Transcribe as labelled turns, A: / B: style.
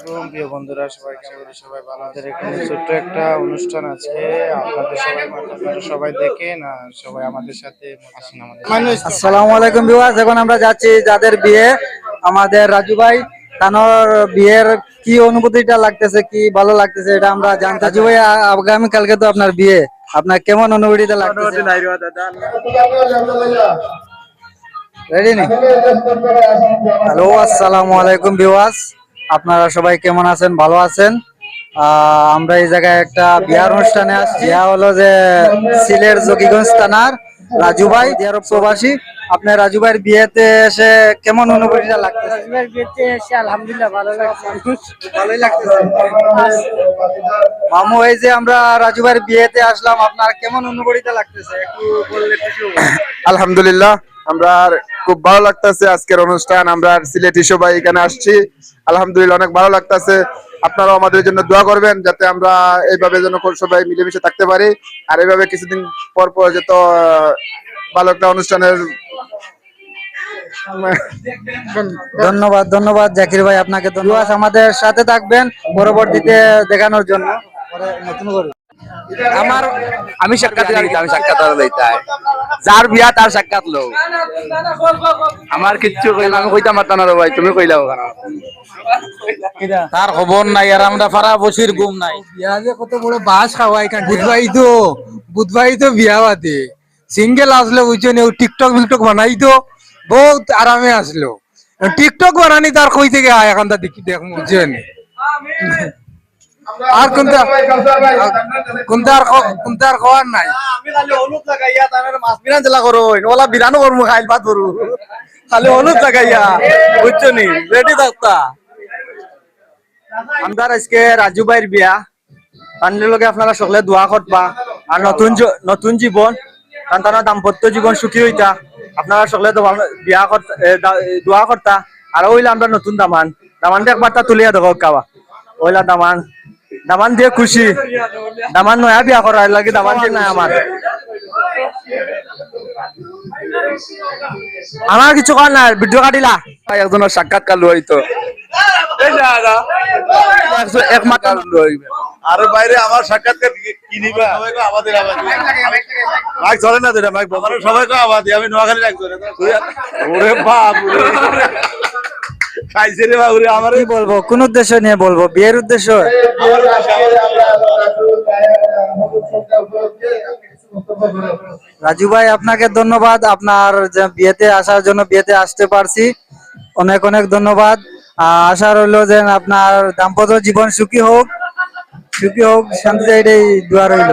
A: আলাইকুম প্রিয় বন্ধুরা, সবাই কেমন আছেন? সবাই ভালো। আমাদের এখানে ছোট্ট একটা অনুষ্ঠান আছে, আপনাদের সবাই আপনারা সবাই দেখেন আর সবাই আমাদের সাথে আসেন।
B: আসসালামু আলাইকুম ভিউয়ার্স, এখন আমরা যাচ্ছি যাদের বিয়ে, আমাদের রাজু ভাই তানোর বিয়ের কি অনুভূতিটা লাগতেছে, কি ভালো লাগতেছে এটা আমরা জানতে। রাজু ভাই, আগামী কালকে তো আপনার বিয়ে, আপনার কেমন অনুভূতিটা লাগতেছে? রেডি নি? হ্যালো, আসসালামু আলাইকুম ভিউয়ার্স, আপনারা সবাই কেমন আছেন? ভালো আছেন? আমরা এই জায়গায় একটা বিয়ার অনুষ্ঠানে আসছি। বিয়া হলো যে সিলেট জকিগঞ্জ থানার রাজু ভাই, দিয়ার প্রবাসী। আপনার রাজু ভাইয়ের বিয়েতে এসে কেমন অনুভূতিটা লাগতেছে?
C: রাজু ভাইয়ের বিয়েতে এসে আলহামদুলিল্লাহ ভালো লাগছে।
B: ভালোই লাগতেছে। মামু, এই যে আমরা রাজু ভাইয়ের বিয়েতে আসলাম, আপনার কেমন অনুভূতিটা লাগতেছে একটু বললে খুশি হবো।
D: আলহামদুলিল্লাহ, আমরা খুব ভালো লাগতেছে আজকের অনুষ্ঠান। আমরা সিলেটি সবাই এখানে আসছি, আলহামদুলিল্লাহ অনেক ভালো লাগতেছে। আপনারাও আমাদের জন্য দোয়া করবেন যাতে আমরা এইভাবে যেন সবাই মিলেমিশে থাকতে পারি, আর এইভাবে কিছুদিন পর পর যত ভালো একটা অনুষ্ঠানের।
B: ধন্যবাদ ধন্যবাদ জাকির ভাই, আপনাকে ধন্যবাদ। আমাদের সাথে থাকবেন পরবর্তীতে দেখানোর জন্য। নতুন করে
E: আমি সাক্ষাৎ আমি সাক্ষাৎ লইতাই, যার বিয়া তার সাক্ষাৎ লো। আমার কিচ্ছু কইলাম, আমি কইতাম পারতাম না রে ভাই, তুমি কইলাও কেন?
F: তার খবর নাই, আর আমরা ফারা বসির ঘুম নাই। বিয়া যে কত বড় বাস খাওয়াই কান বুধবাই তো বিয়া বাদে সিঙ্গেল আসলে বুঝছো নি, টিকটক মিকটক বানাই তো বহুত আরামে আসলো। টিকটক বানানি তার কই থেকে আয় এখন তা দেখি দেখ বুঝছো নি। আর কোনটার খাওয়ার নাই।
E: আমি খালি হলুদ লাগাইয়া তার মাছ বিরান জেলা করো, ওলা বিরানো করবো, খাইল ভাত করু, খালি হলুদ লাগাইয়া, বুঝছো নি, রেডি থাকতা। আমরা আজকে রাজু ভাইয়ের বিয়া, তার লগে আপনারা সকলে দোয়া করবা, আর নতুন জীবন তার দাম্পত্য জীবন সুখী হইতা। আপনারা সকলে বিয়া দোয়া করতা। আর ওইলা আমরা নতুন দামান একবার তা তুলিয়া দেখো কাবা, ওইলা দামান দিয়ে খুশি। দামান নয়া বিয়া করার লাগে, দামান দিয়ে নাই আমার কিছু কর না, ভিডিও কাটিলা একজনের সাক্ষাৎকার লইতো একমাত্র লইবে।
D: আরে বাইরে আমার সাক্ষাৎকার কি নিবা? আমাদের মাইক ধরে না, যেটা মাইক বন্ধ সবাই তো আবাদি। আমি নোয়াখালী একজনে। ওরে বাপ, খাইছে রে বাবুরে। আমার
B: কি বলবো, কোন উদ্দেশ্য নিয়ে বলবো? বিয়ের উদ্দেশ্য। রাজু ভাই, আপনাকে ধন্যবাদ, আপনার বিয়েতে আসার জন্য, বিয়েতে আসতে পারছি, অনেক অনেক ধন্যবাদ। আশা রইলো যে আপনার দাম্পত্য জীবন সুখী হোক, শান্তিতে, এটাই দোয়া রইলো।